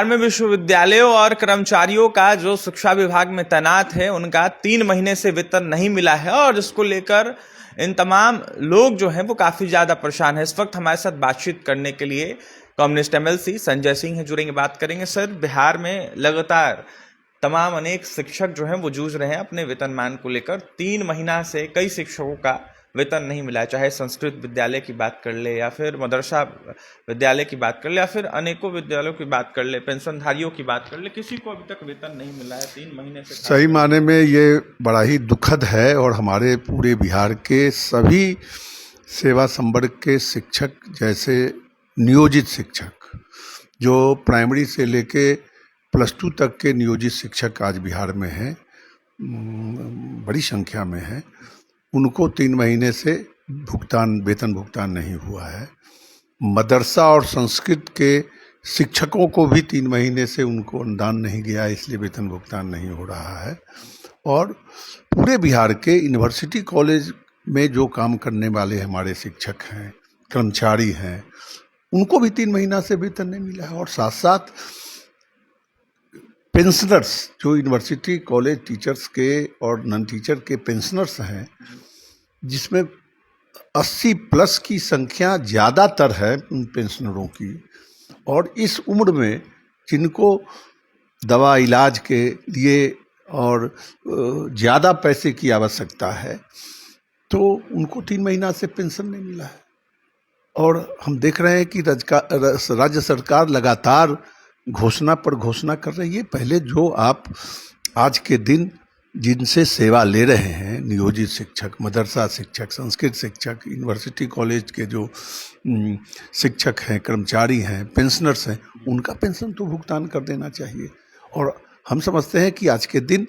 बिहार में विश्वविद्यालयों और कर्मचारियों का जो शिक्षा विभाग में तैनात है उनका 3 महीने से वेतन नहीं मिला है और जिसको लेकर इन तमाम लोग जो हैं वो काफ़ी ज़्यादा परेशान है। इस वक्त हमारे साथ बातचीत करने के लिए कम्युनिस्ट एमएलसी संजय सिंह हैं, जुड़ेंगे, बात करेंगे। सर, बिहार में लगातार तमाम अनेक शिक्षक जो हैं वो जूझ रहे हैं अपने वेतनमान को लेकर। 3 महीना से कई शिक्षकों का वेतन नहीं मिला, चाहे संस्कृत विद्यालय की बात कर ले या फिर मदरसा विद्यालय की बात कर ले या फिर अनेकों विद्यालयों की बात कर ले, पेंशनधारियों की बात कर ले, किसी को अभी तक वेतन नहीं मिला है 3 महीने से। सही माने में ये बड़ा ही दुखद है और हमारे पूरे बिहार के सभी सेवा संवर्ग के शिक्षक, जैसे नियोजित शिक्षक जो प्राइमरी से लेके +2 तक के नियोजित शिक्षक आज बिहार में हैं, बड़ी संख्या में हैं, उनको 3 महीने से वेतन भुगतान नहीं हुआ है। मदरसा और संस्कृत के शिक्षकों को भी 3 महीने से उनको अनुदान नहीं गया, इसलिए वेतन भुगतान नहीं हो रहा है। और पूरे बिहार के यूनिवर्सिटी कॉलेज में जो काम करने वाले हमारे शिक्षक हैं, कर्मचारी हैं, उनको भी 3 महीना से वेतन नहीं मिला है। और साथ साथ पेंशनर्स, जो यूनिवर्सिटी कॉलेज टीचर्स के और नॉन टीचर के पेंशनर्स हैं, जिसमें 80+ की संख्या ज़्यादातर है उन पेंशनरों की, और इस उम्र में जिनको दवा इलाज के लिए और ज़्यादा पैसे की आवश्यकता है, तो उनको 3 महीना से पेंशन नहीं मिला है। और हम देख रहे हैं कि राज्य सरकार लगातार घोषणा पर घोषणा कर रही है। पहले जो आप आज के दिन जिनसे सेवा ले रहे हैं, नियोजित शिक्षक, मदरसा शिक्षक, संस्कृत शिक्षक, यूनिवर्सिटी कॉलेज के जो शिक्षक हैं, कर्मचारी हैं, पेंशनर्स हैं, उनका पेंशन तो भुगतान कर देना चाहिए। और हम समझते हैं कि आज के दिन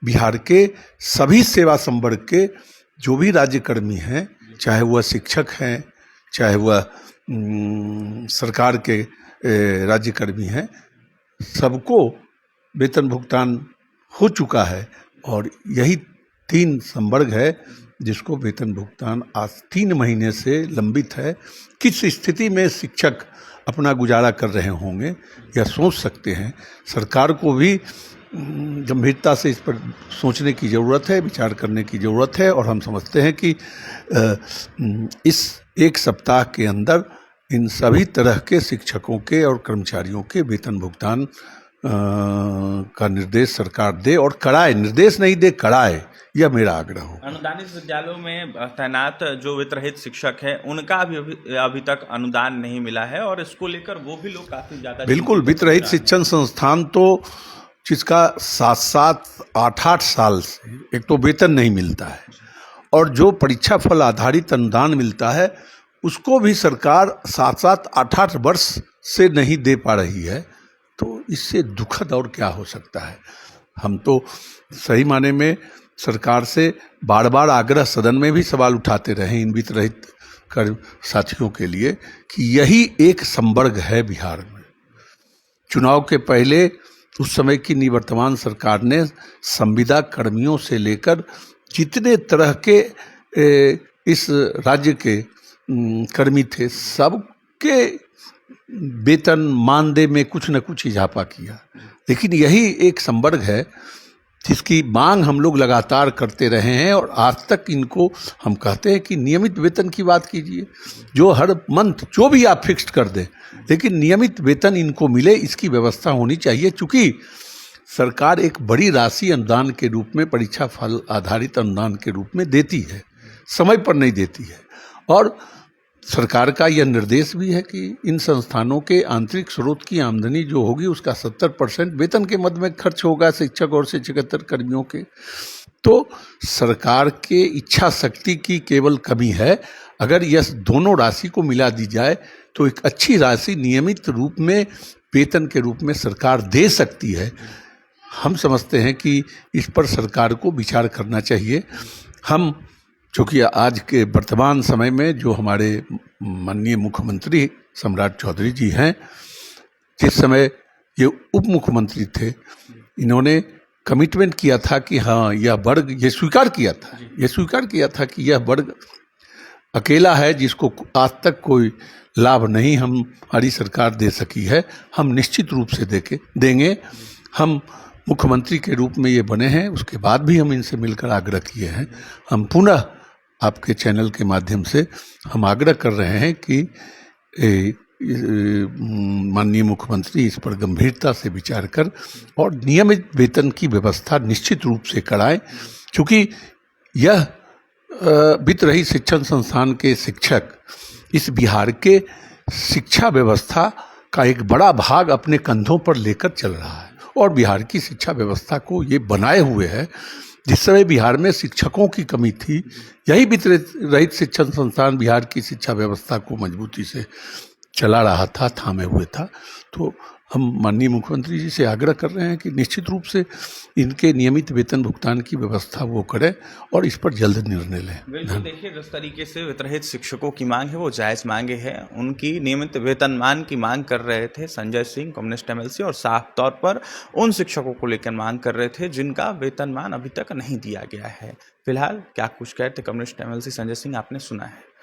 बिहार के सभी सेवा संवर्ग के जो भी राज्यकर्मी हैं, चाहे वह शिक्षक हैं, चाहे वह सरकार के राज्यकर्मी हैं, सबको वेतन भुगतान हो चुका है। और यही 3 संवर्ग है जिसको वेतन भुगतान आज 3 महीने से लंबित है। किस स्थिति में शिक्षक अपना गुजारा कर रहे होंगे यह सोच सकते हैं। सरकार को भी गंभीरता से इस पर सोचने की ज़रूरत है, विचार करने की ज़रूरत है। और हम समझते हैं कि इस 1 सप्ताह के अंदर इन सभी तरह के शिक्षकों के और कर्मचारियों के वेतन भुगतान का निर्देश सरकार दे, और कराए, निर्देश नहीं दे, कराए, यह मेरा आग्रह हो। अनुदानित विद्यालयों में तैनात जो वित्तरहित शिक्षक हैं उनका अभी तक अनुदान नहीं मिला है और इसको लेकर वो भी लोग काफी ज्यादा, बिल्कुल, वित्तरहित शिक्षण संस्थान तो जिसका 7-7, 8-8 साल से एक तो वेतन नहीं मिलता है, और जो परीक्षा फल आधारित अनुदान मिलता है उसको भी सरकार 7-7, 8-8 वर्ष से नहीं दे पा रही है। तो इससे दुखद और क्या हो सकता है। हम तो सही माने में सरकार से बार बार आग्रह, सदन में भी सवाल उठाते रहे इन वित्तरहित कर साथियों के लिए कि यही एक संवर्ग है बिहार में। चुनाव के पहले उस समय की निवर्तमान सरकार ने संविदा कर्मियों से लेकर जितने तरह के इस राज्य के कर्मी थे, सबके वेतन मानदेय में कुछ न कुछ इजाफा किया। लेकिन यही एक संवर्ग है जिसकी मांग हम लोग लगातार करते रहे हैं, और आज तक इनको हम कहते हैं कि नियमित वेतन की बात कीजिए, जो हर मंथ जो भी आप फिक्स्ड कर दें, लेकिन नियमित वेतन इनको मिले, इसकी व्यवस्था होनी चाहिए। चूँकि सरकार एक बड़ी राशि अनुदान के रूप में, परीक्षा फल आधारित अनुदान के रूप में देती है, समय पर नहीं देती है। और सरकार का यह निर्देश भी है कि इन संस्थानों के आंतरिक स्रोत की आमदनी जो होगी उसका 70% वेतन के मद में खर्च होगा, शिक्षक और शिक्षकेतर कर्मियों के। तो सरकार के इच्छा शक्ति की केवल कमी है। अगर यह दोनों राशि को मिला दी जाए तो एक अच्छी राशि नियमित रूप में वेतन के रूप में सरकार दे सकती है। हम समझते हैं कि इस पर सरकार को विचार करना चाहिए। हम क्योंकि आज के वर्तमान समय में जो हमारे माननीय मुख्यमंत्री सम्राट चौधरी जी हैं, जिस समय ये उप मुख्यमंत्री थे, इन्होंने कमिटमेंट किया था कि हाँ, यह वर्ग, ये स्वीकार किया था कि यह वर्ग अकेला है जिसको आज तक कोई लाभ नहीं हमारी सरकार दे सकी है, हम निश्चित रूप से देंगे। हम मुख्यमंत्री के रूप में ये बने हैं, उसके बाद भी हम इनसे मिलकर आग्रह किए हैं। हम पुनः आपके चैनल के माध्यम से हम आग्रह कर रहे हैं कि माननीय मुख्यमंत्री इस पर गंभीरता से विचार कर और नियमित वेतन की व्यवस्था निश्चित रूप से कराएं, क्योंकि यह वित्त रहित शिक्षण संस्थान के शिक्षक इस बिहार के शिक्षा व्यवस्था का एक बड़ा भाग अपने कंधों पर लेकर चल रहा है और बिहार की शिक्षा व्यवस्था को ये बनाए हुए है। जिस समय बिहार में शिक्षकों की कमी थी, यही वित्त रहित शिक्षण संस्थान बिहार की शिक्षा व्यवस्था को मजबूती से चला रहा था, थामे हुए था। तो हम माननीय मुख्यमंत्री जी से आग्रह कर रहे हैं कि निश्चित रूप से इनके नियमित वेतन भुगतान की व्यवस्था वो करें और इस पर जल्द निर्णय लें। बिल्कुल, देखिए जिस तरीके से वित्तरहित शिक्षकों की मांग है वो जायज़ मांगे है। उनकी नियमित वेतनमान की मांग कर रहे थे संजय सिंह कम्युनिस्ट एमएलसी, और साफ तौर पर उन शिक्षकों को लेकर मांग कर रहे थे जिनका वेतनमान अभी तक नहीं दिया गया है। फिलहाल क्या कुछ कहते कम्युनिस्ट एमएलसी संजय सिंह, आपने सुना है।